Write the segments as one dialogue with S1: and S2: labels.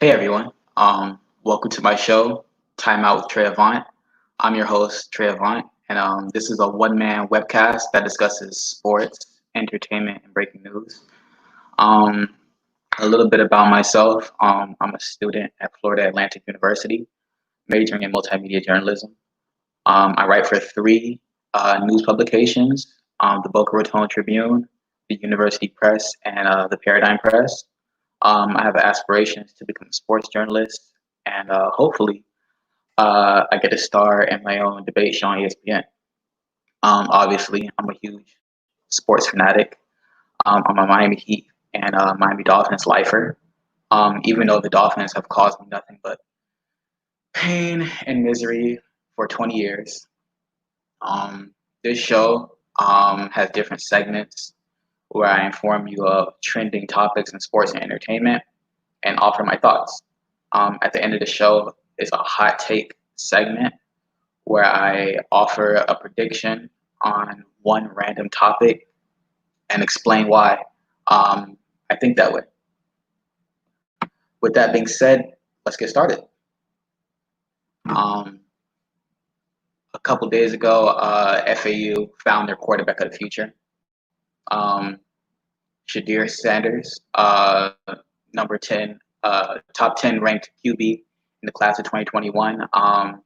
S1: Hey everyone, welcome to my show, Time Out with Trey Avant. I'm your host, Trey Avant, and this is a one-man webcast that discusses sports, entertainment, and breaking news. Um, a little bit about myself. I'm a student at Florida Atlantic University, majoring in multimedia journalism. I write for three news publications, the Boca Raton Tribune, the University Press, and the Paradigm Press. I have aspirations to become a sports journalist, and hopefully, I get a star in my own debate show on ESPN. Obviously, I'm a huge sports fanatic. I'm a Miami Heat and Miami Dolphins lifer. Even though the Dolphins have caused me nothing but pain and misery for 20 years. This show has different segments where I inform you of trending topics in sports and entertainment and offer my thoughts. At the end of the show is a hot take segment where I offer a prediction on one random topic and explain why I think that way. With that being said, let's get started. Um, a couple days ago, FAU found their quarterback of the future. Shadir Sanders, number 10, top 10 ranked QB in the class of 2021.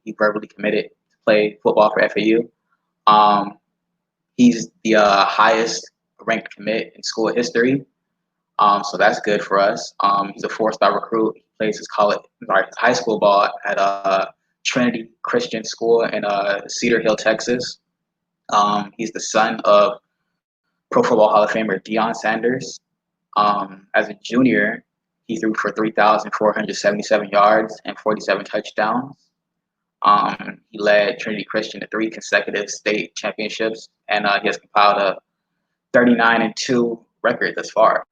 S1: He verbally committed to play football for FAU. He's the highest ranked commit in school history. So that's good for us. He's a four-star recruit. He plays his high school ball at Trinity Christian School in Cedar Hill, Texas. He's the son of Pro Football Hall of Famer Deion Sanders. As a junior, he threw for 3,477 yards and 47 touchdowns. He led Trinity Christian to three consecutive state championships, and he has compiled a 39-2 record thus far.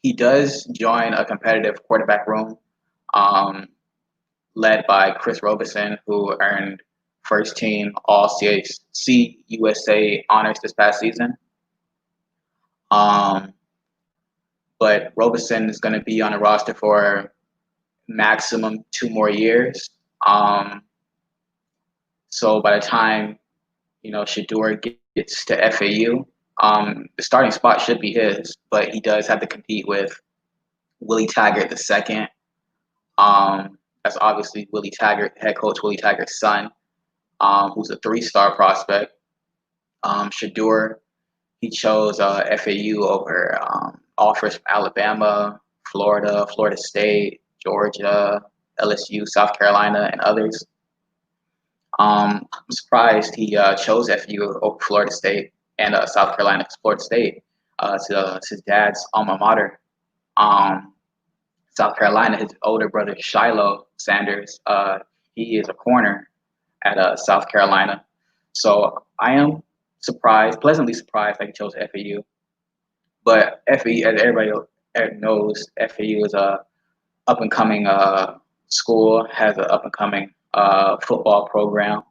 S1: He does join a competitive quarterback room led by Chris Robeson, who earned first team All CUSA honors this past season. But Robeson is going to be on the roster for maximum 2 more years. So by the time Shador gets to FAU, the starting spot should be his, but he does have to compete with Willie Taggart II. That's obviously Willie Taggart, head coach Willie Taggart's son, who's a 3-star prospect. Shador, he chose FAU over offers from Alabama, Florida, Florida State, Georgia, LSU, South Carolina, and others. I'm surprised he chose FAU over Florida State and South Carolina. Florida State, it's his dad's alma mater. South Carolina, his older brother Shiloh Sanders, he is a corner at South Carolina. So I am pleasantly surprised that he chose FAU. But FAU, as everybody knows, FAU is a up and coming school, has an up and coming football program,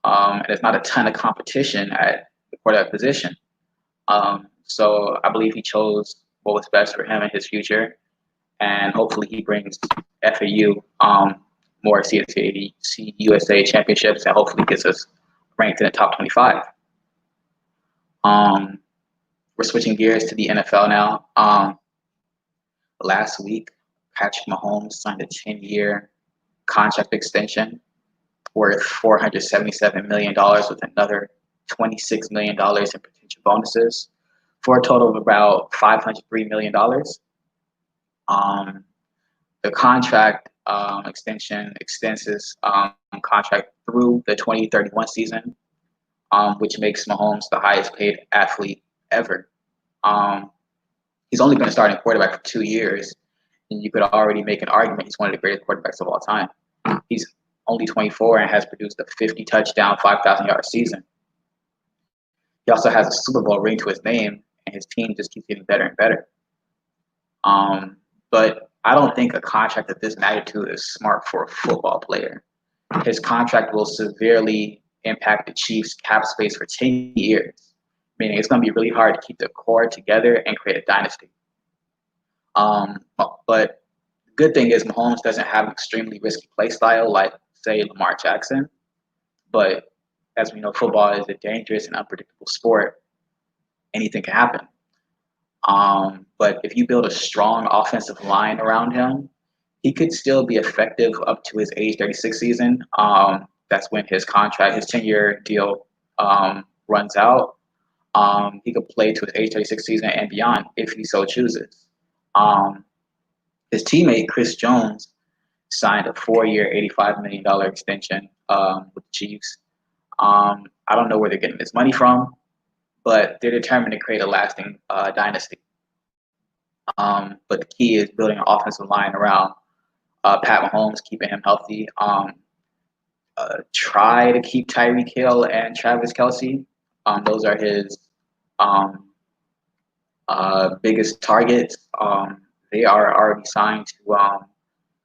S1: and there's not a ton of competition at the quarterback position. So I believe he chose what was best for him and his future, and hopefully he brings FAU more CUSA championships, and hopefully gets us ranked in the top 25. We're switching gears to the NFL now. Last week, Patrick Mahomes signed a 10-year contract extension worth $477 million with another $26 million in potential bonuses for a total of about $503 million. The contract extension extends his contract through the 2031 season, which makes Mahomes the highest paid athlete ever. He's only been a starting quarterback for 2 years, and you could already make an argument he's one of the greatest quarterbacks of all time. He's only 24 and has produced a 50 touchdown, 5,000 yard season. He also has a Super Bowl ring to his name, and his team just keeps getting better and better. But I don't think a contract of this magnitude is smart for a football player. His contract will severely impact the Chiefs' cap space for 10 years, meaning it's going to be really hard to keep the core together and create a dynasty. But the good thing is Mahomes doesn't have an extremely risky play style like, say, Lamar Jackson. But as we know, football is a dangerous and unpredictable sport. Anything can happen. But if you build a strong offensive line around him, he could still be effective up to his age 36 season. That's when his contract, his 10-year deal runs out. He could play to his age 36 season and beyond if he so chooses. Um, his teammate, Chris Jones, signed a 4-year, $85 million extension with the Chiefs. I don't know where they're getting this money from, but they're determined to create a lasting dynasty. But the key is building an offensive line around Pat Mahomes, keeping him healthy. Try to keep Tyreek Hill and Travis Kelce. Those are his um, biggest targets. They are already signed to a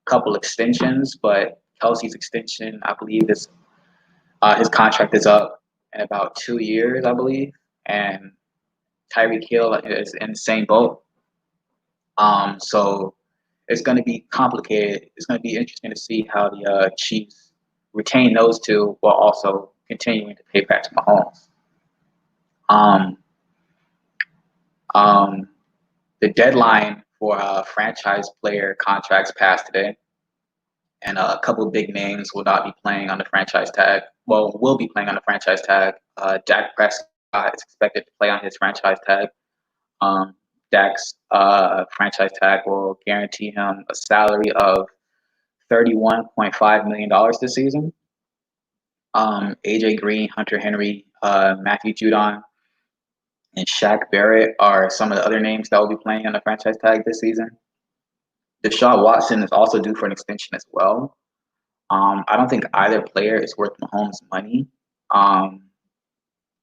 S1: couple extensions, but Kelsey's extension, I believe, is his contract is up in about 2 years, I believe, and Tyreek Hill is in the same boat. So it's going to be complicated. It's going to be interesting to see how the Chiefs retain those two while also continuing to pay Patrick Mahomes. Um, um, the deadline for franchise player contracts passed today, and a couple of big names will not be playing on the franchise tag. Well, will be playing on the franchise tag. Dak Prescott is expected to play on his franchise tag. Um, Dak's franchise tag will guarantee him a salary of $31.5 million this season. AJ Green, Hunter Henry, Matthew Judon, and Shaq Barrett are some of the other names that will be playing on the franchise tag this season. Deshaun Watson is also due for an extension as well. I don't think either player is worth Mahomes' money. Um,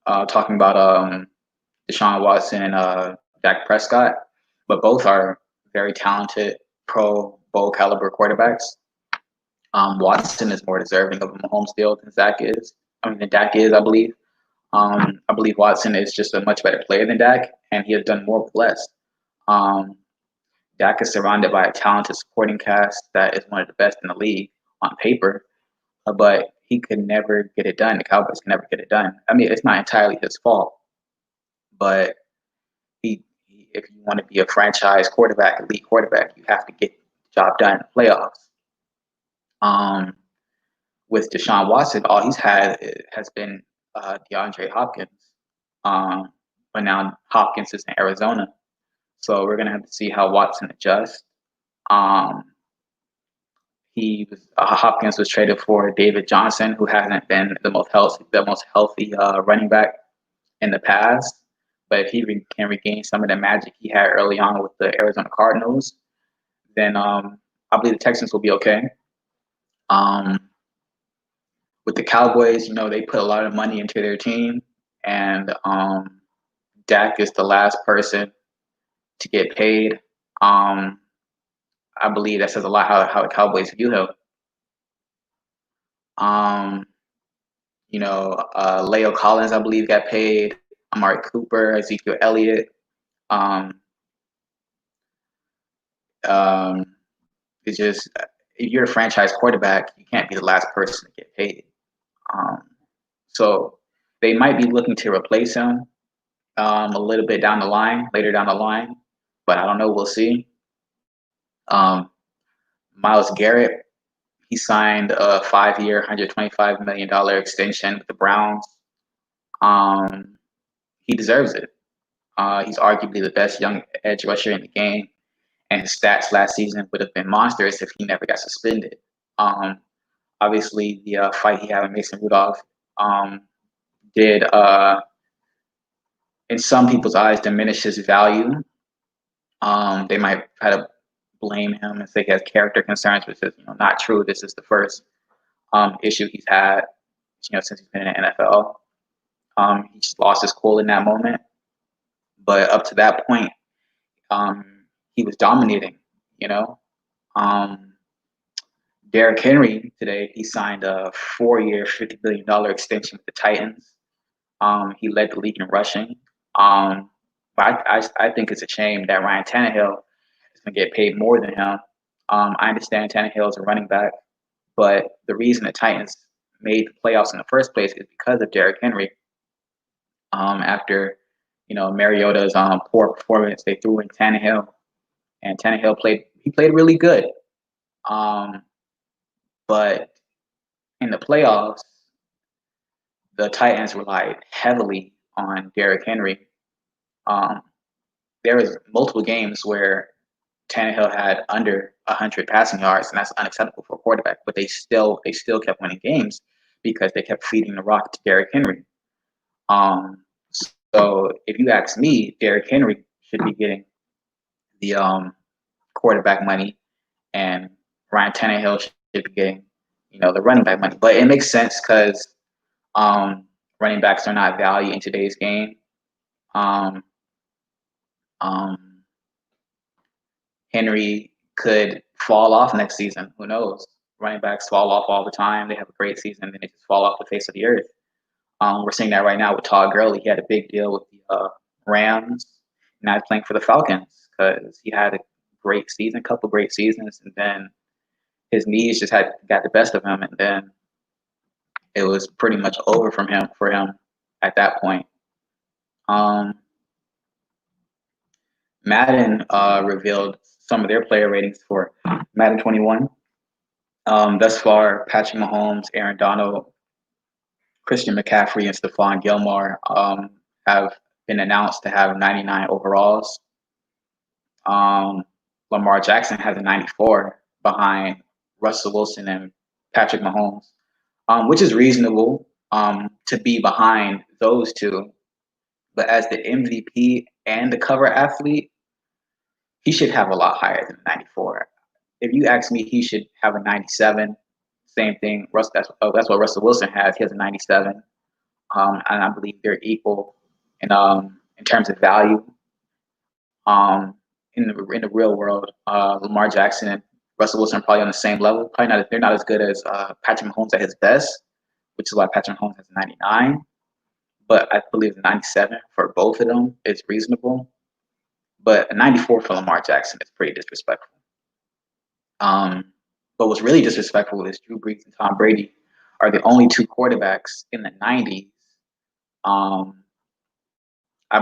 S1: talking about Deshaun Watson and Dak Prescott, but both are very talented Pro Bowl caliber quarterbacks. Watson is more deserving of a Mahomes deal than Zach is. I mean, than Dak is, I believe. I believe Watson is just a much better player than Dak, and he has done more with less. Um, Dak is surrounded by a talented supporting cast that is one of the best in the league on paper, but he could never get it done. The Cowboys can never get it done. I mean, it's not entirely his fault, but if you want to be a franchise quarterback, elite quarterback, you have to get the job done in the playoffs. Um, with Deshaun Watson, all he's had has been DeAndre Hopkins, but now Hopkins is in Arizona, so we're gonna have to see how Watson adjusts. Um, Hopkins was traded for David Johnson, who hasn't been the most healthy running back in the past. But if he can regain some of the magic he had early on with the Arizona Cardinals, then I believe the Texans will be okay. Um, with the Cowboys, they put a lot of money into their team, and Dak is the last person to get paid. I believe that says a lot how the Cowboys view him. Um, Leo Collins, I believe, got paid. Amari Cooper, Ezekiel Elliott. Um, um, it's just if you're a franchise quarterback, you can't be the last person to get paid. Um, so they might be looking to replace him a little bit later down the line, but I don't know. We'll see. Um, Myles Garrett, he signed a 5-year, $125 million extension with the Browns. He deserves it. He's arguably the best young edge rusher in the game, and his stats last season would have been monstrous if he never got suspended. Um, Obviously, the fight he had with Mason Rudolph did, in some people's eyes, diminish his value. They might try to blame him and say he has character concerns, which is not true. This is the first issue he's had since he's been in the NFL. He just lost his cool in that moment, but up to that point, he was dominating. You know, um, Derrick Henry today he signed a 4-year, $50 billion extension with the Titans. He led the league in rushing. But I think it's a shame that Ryan Tannehill is going to get paid more than him. I understand Tannehill is a running back, but the reason the Titans made the playoffs in the first place is because of Derrick Henry. After Mariota's poor performance, they threw in Tannehill, and Tannehill played really good. But in the playoffs, the Titans relied heavily on Derrick Henry. There was multiple games where Tannehill had under 100 passing yards, and that's unacceptable for a quarterback. But they still kept winning games because they kept feeding the rock to Derrick Henry. So if you ask me, Derrick Henry should be getting the quarterback money, and Ryan Tannehill should be getting the running back money. But it makes sense because running backs are not valued in today's game. Henry could fall off next season. Who knows? Running backs fall off all the time. They have a great season, and then they just fall off the face of the earth. We're seeing that right now with Todd Gurley. He had a big deal with the Rams. Now he's playing for the Falcons because he had a great season, couple great seasons, and then his knees just got the best of him, and then it was pretty much over for him at that point. Madden revealed some of their player ratings for Madden 21. Thus far, Patrick Mahomes, Aaron Donald, Christian McCaffrey, and Stephon Gilmore have been announced to have 99 overalls. Lamar Jackson has a 94 behind Russell Wilson and Patrick Mahomes, which is reasonable to be behind those two. But as the MVP and the cover athlete, he should have a lot higher than 94. If you ask me, he should have a 97. Same thing. That's what Russell Wilson has. He has a 97, and I believe they're equal in terms of value. In the real world, Lamar Jackson and Russell Wilson are probably on the same level. Probably not. They're not as good as Patrick Mahomes at his best, which is why Patrick Mahomes has a 99. But I believe the 97 for both of them is reasonable. But a 94 for Lamar Jackson is pretty disrespectful. But what's really disrespectful is Drew Brees and Tom Brady are the only two quarterbacks in the 90s. I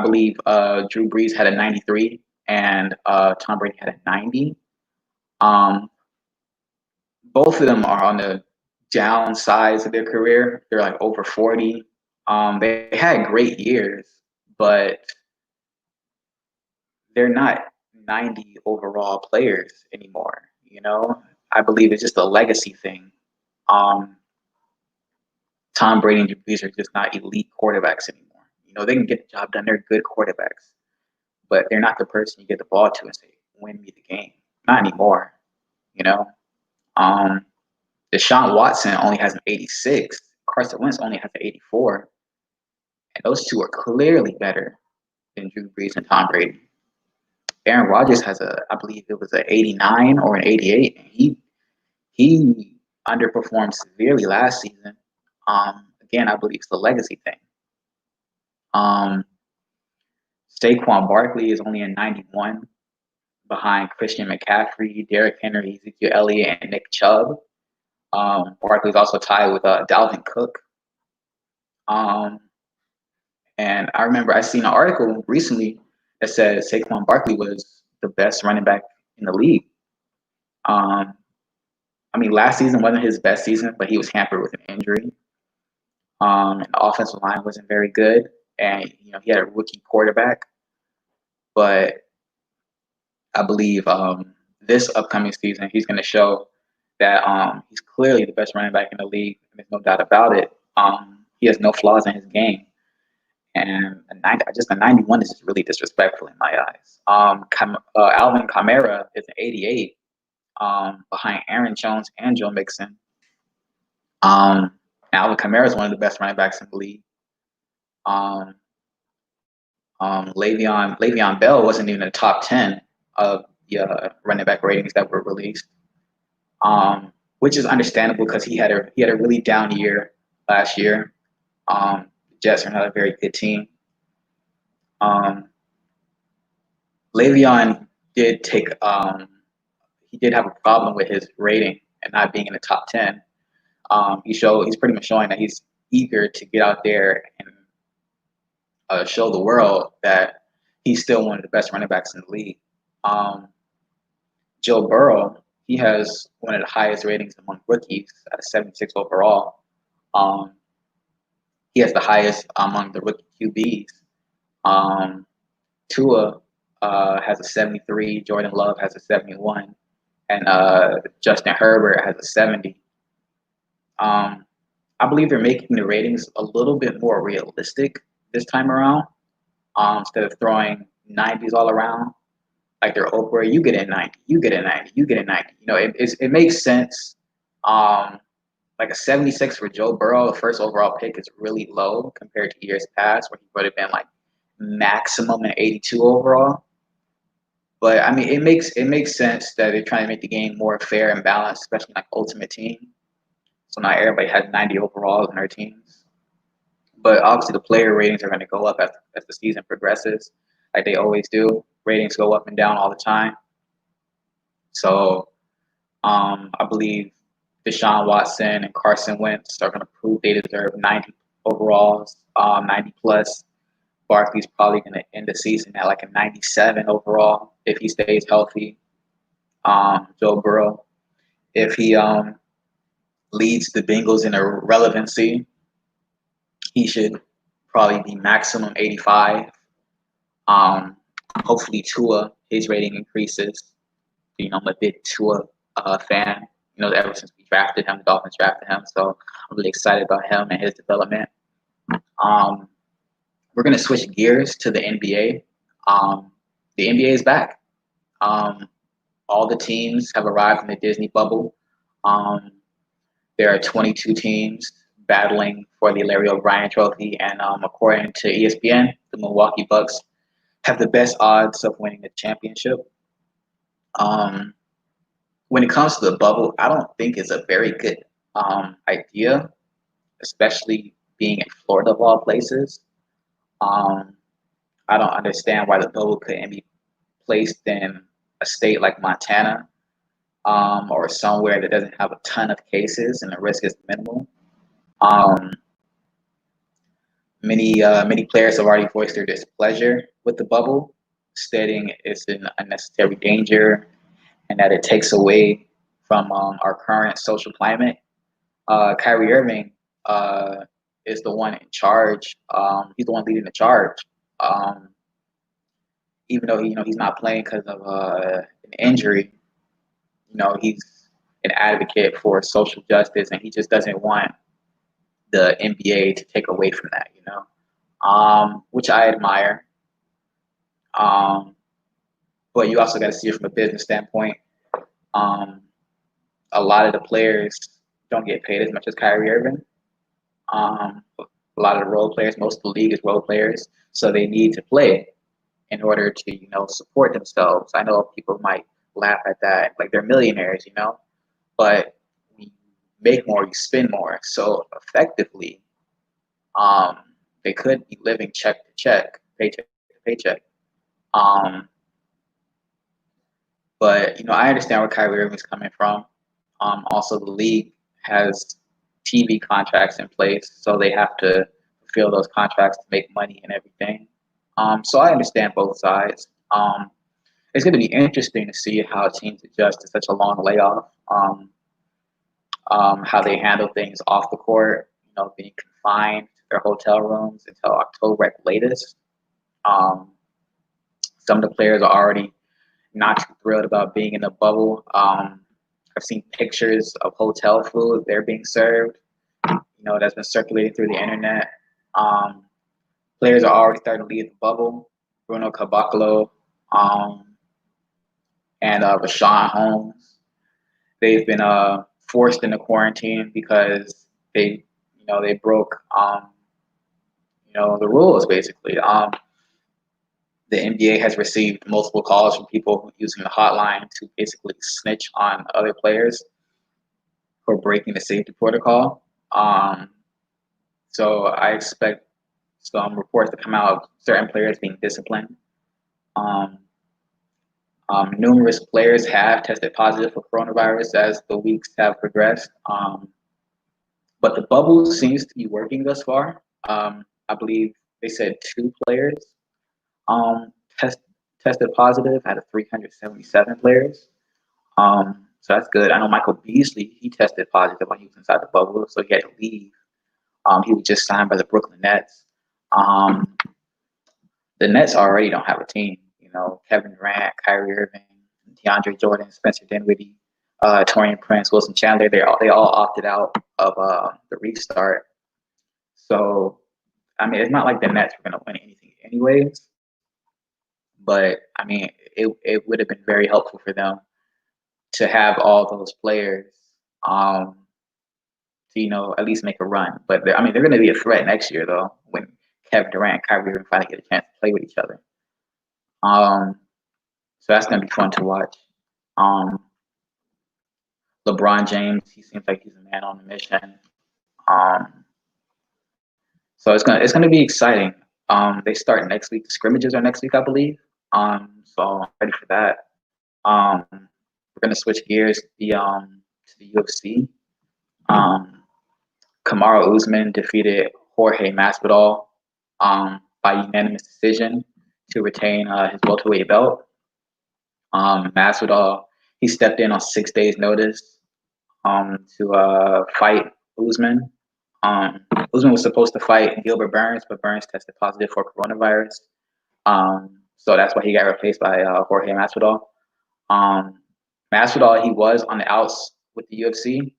S1: believe Drew Brees had a 93 and Tom Brady had a 90. Both of them are on the downsides of their career. They're like over 40. They had great years, but they're not 90 overall players anymore. I believe it's just a legacy thing. Tom Brady and Drew Brees are just not elite quarterbacks anymore. They can get the job done. They're good quarterbacks, but they're not the person you get the ball to and say, "Win me the game." Not anymore. Deshaun Watson only has an 86. Carson Wentz only has an 84, and those two are clearly better than Drew Brees and Tom Brady. Aaron Rodgers has I believe it was an 89 or an 88. And he underperformed severely last season. Again, I believe it's the legacy thing. Saquon Barkley is only a 91 behind Christian McCaffrey, Derrick Henry, Ezekiel Elliott, and Nick Chubb. Barkley is also tied with Dalvin Cook. And I remember I seen an article recently that said Saquon Barkley was the best running back in the league. Last season wasn't his best season, but he was hampered with an injury. And the offensive line wasn't very good, and he had a rookie quarterback. But I believe this upcoming season he's going to show that he's clearly the best running back in the league. There's no doubt about it. He has no flaws in his game. And a 91 is just really disrespectful in my eyes. Alvin Kamara is an 88 behind Aaron Jones and Joe Mixon. Alvin Kamara is one of the best running backs in the league. Le'Veon Bell wasn't even in the top 10 of the running back ratings that were released, which is understandable because he had a really down year last year. The Jets are not a very good team. Le'Veon did take he did have a problem with his rating and not being in the top 10. He's pretty much showing that he's eager to get out there and show the world that he's still one of the best running backs in the league. Um, Joe Burrow, he has one of the highest ratings among rookies at a 76 overall. Um, he has the highest among the rookie QBs. Um, Tua has a 73, Jordan Love has a 71, and Justin Herbert has a 70. Um, I believe they're making the ratings a little bit more realistic this time around. Instead of throwing 90s all around, like they're Oprah, you get a 90, you get a 90, you get a 90. It makes sense. Um, like a 76 for Joe Burrow, the first overall pick is really low compared to years past where he would have been like maximum an 82 overall. But I mean, it makes sense that they're trying to make the game more fair and balanced, especially like Ultimate Team. So not everybody has 90 overalls in their teams. But obviously, the player ratings are going to go up as the season progresses, like they always do. Ratings go up and down all the time. So I believe Deshaun Watson and Carson Wentz are going to prove they deserve 90 overalls, 90 plus. Barkley's probably going to end the season at like a 97 overall if he stays healthy. Joe Burrow, if he leads the Bengals in a relevancy, he should probably be maximum 85. Um, Hopefully Tua, his rating increases. I'm a big Tua fan. Ever since we drafted him, the Dolphins drafted him, so I'm really excited about him and his development. We're gonna switch gears to the NBA. The NBA is back. All the teams have arrived in the Disney bubble. Um, there are 22 teams battling for the Larry O'Brien Trophy, and according to ESPN, the Milwaukee Bucks have the best odds of winning the championship. Um, when it comes to the bubble, I don't think it's a very good idea, especially being in Florida of all places. Um, I don't understand why the bubble couldn't be placed in a state like Montana or somewhere that doesn't have a ton of cases and the risk is minimal. Um, many players have already voiced their displeasure with the bubble, stating it's an unnecessary danger and that it takes away from our current social climate. Kyrie Irving is the one in charge. He's the one leading the charge. Um, Even though he's not playing because of an injury, he's an advocate for social justice, and he just doesn't want the NBA to take away from that. Which I admire. Um, but you also got to see it from a business standpoint. Um, a lot of the players don't get paid as much as Kyrie Irving. A lot of the role players, most of the league is role players, so they need to play in order to support themselves. I know people might laugh at that, like they're millionaires, but when you make more, you spend more. So effectively, um, they could be living check to check, paycheck to paycheck. Um, but I understand where Kyrie Irving's coming from. Also, the league has TV contracts in place, so they have to fulfill those contracts to make money and everything. So I understand both sides. It's going to be interesting to see how teams adjust to such a long layoff. How they handle things off the court, being confined to their hotel rooms until October at the latest. Um, some of the players are already not too thrilled about being in the bubble. I've seen pictures of hotel food they're being served, that's been circulating through the internet. Players are already starting to leave the bubble. Bruno Caboclo and Rashawn Holmes, they've been forced into quarantine because they broke the rules basically. The NBA has received multiple calls from people using the hotline to basically snitch on other players for breaking the safety protocol. So I expect some reports to come out of certain players being disciplined. Um, Numerous players have tested positive for coronavirus as the weeks have progressed. But the bubble seems to be working thus far. I believe they said 2 players um, test, tested positive out of 377 players. So that's good. I know Michael Beasley, he tested positive when he was inside the bubble, so he had to leave. He was just signed by the Brooklyn Nets. Um, the Nets already don't have a team. You know, Kevin Durant, Kyrie Irving, DeAndre Jordan, Spencer Dinwiddie, Torian Prince, Wilson Chandler. They all opted out of the restart. So I mean, it's not like the Nets were going to win anything anyways. But I mean, it would have been very helpful for them to have all those players um, to at least make a run. But I mean, they're going to be a threat next year though when Kevin Durant and Kyrie Irving finally get a chance to play with each other. Um, so that's going to be fun to watch. Um, LeBron James, he seems like he's a man on a mission. Um, so it's gonna be exciting. They start next week. The scrimmages are next week, I believe. So I'm ready for that. We're gonna switch gears to the UFC. Um, Kamaru Usman defeated Jorge Masvidal by unanimous decision to retain his welterweight belt. Masvidal, he stepped in on 6 days' notice to fight Usman. Usman was supposed to fight Gilbert Burns, but Burns tested positive for coronavirus. So that's why he got replaced by Jorge Masvidal. Masvidal, he was on the outs with the UFC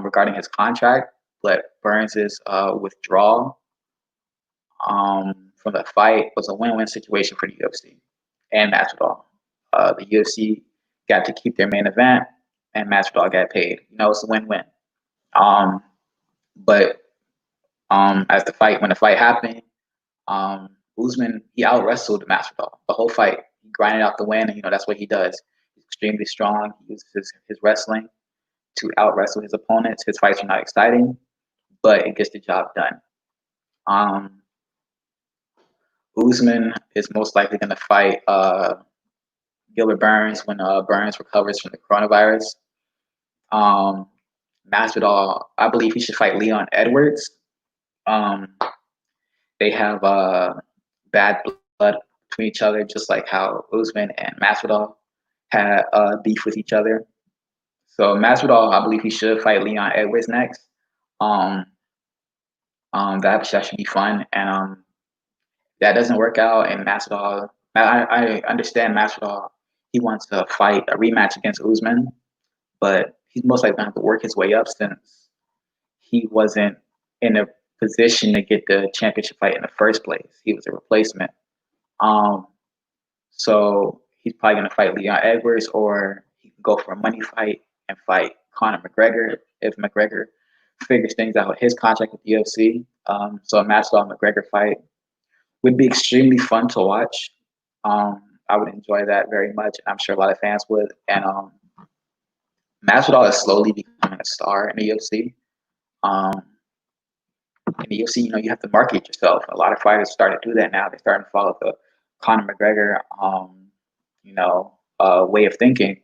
S1: regarding his contract, but Burns' withdrawal from the fight was a win-win situation for the UFC and Masvidal. The UFC got to keep their main event, and Masvidal got paid. It's a win-win. Um, but as when the fight happened, Usman, he out wrestled Masvidal the whole fight. He grinded out the win, and that's what he does. He's extremely strong. He uses his wrestling to out wrestle his opponents. His fights are not exciting, but it gets the job done. Um, Usman is most likely going to fight Gilbert Burns when Burns recovers from the coronavirus. Um, Masvidal, I believe he should fight Leon Edwards. Um, they have bad blood between each other, just like how Usman and Masvidal had beef with each other. So Masvidal, I believe he should fight Leon Edwards next. Um, that should be fun, and that doesn't work out, and Masvidal, I understand Masvidal, he wants to fight a rematch against Usman, but he's most likely going to have to work his way up since he wasn't in a position to get the championship fight in the first place. He was a replacement. Um, so he's probably going to fight Leon Edwards, or he can go for a money fight and fight Conor McGregor if McGregor figures things out with his contract with the UFC. So a Masvidal McGregor fight would be extremely fun to watch. I would enjoy that very much. I'm sure a lot of fans would. And Masvidal is slowly becoming a star in the UFC. In the UFC, you have to market yourself. A lot of fighters start to do that now. They're starting to follow the Conor McGregor, way of thinking.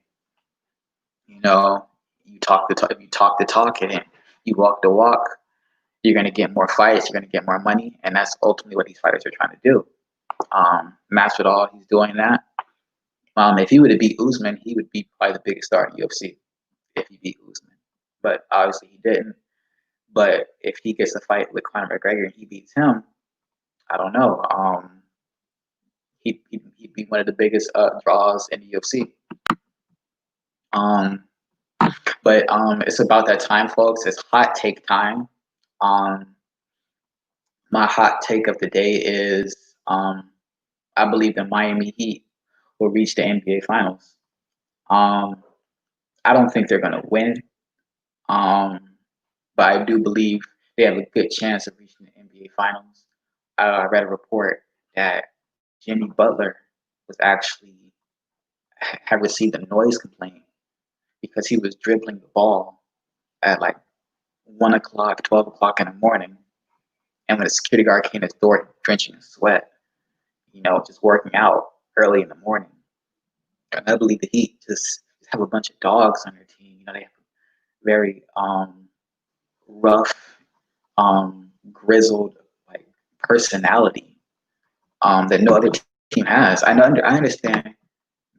S1: You talk the talk, if you talk the talk, and you walk the walk, you're going to get more fights. You're going to get more money, and that's ultimately what these fighters are trying to do. Masvidal, he's doing that. If he would have beat Usman, he would be probably the biggest star in the UFC if he beat Usman. But obviously he didn't. But if he gets a fight with Conor McGregor and he beats him, I don't know. He'd be one of the biggest draws in the UFC. But it's about that time, folks. It's hot take time. My hot take of the day is I believe the Miami Heat will reach the NBA Finals. I don't think they're going to win, but I do believe they have a good chance of reaching the NBA Finals. I read a report that Jimmy Butler was actually had received a noise complaint because he was dribbling the ball at like 1 o'clock, 12 o'clock in the morning, and when the security guard came to his door, drenching in sweat, just working out early in the morning. And I believe the Heat just have a bunch of dogs on their team. They have very rough, grizzled like personality that no other team has. I understand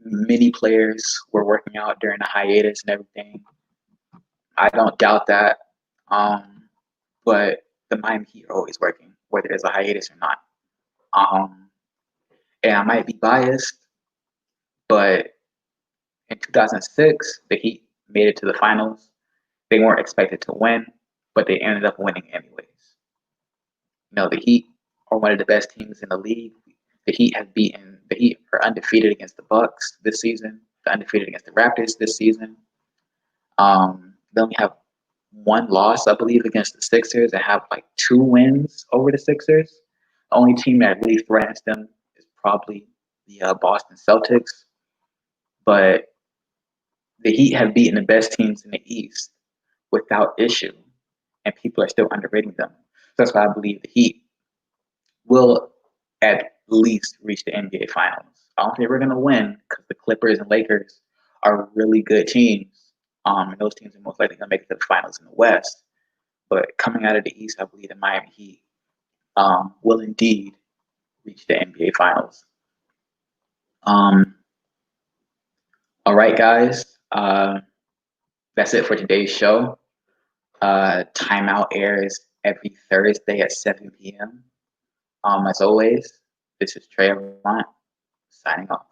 S1: many players were working out during the hiatus and everything. I don't doubt that. Um, but the Miami Heat are always working, whether there's a hiatus or not. Um, and I might be biased, but in 2006, the Heat made it to the finals. They weren't expected to win, but they ended up winning anyways. The Heat are one of the best teams in the league. The Heat are undefeated against the Bucks this season. They're undefeated against the Raptors this season. They only have one loss, I believe, against the Sixers and have like 2 wins over the Sixers. The only team that really threatens them is probably the Boston Celtics. But the Heat have beaten the best teams in the East without issue, and people are still underrating them. So that's why I believe the Heat will at least reach the NBA Finals. I don't think we're going to win because the Clippers and Lakers are really good teams. And those teams are most likely going to make it to the finals in the West. But coming out of the East, I believe the Miami Heat will indeed reach the NBA Finals. Um, all right, guys. That's it for today's show. Timeout airs every Thursday at 7 p.m. As always, this is Trey Avant signing off.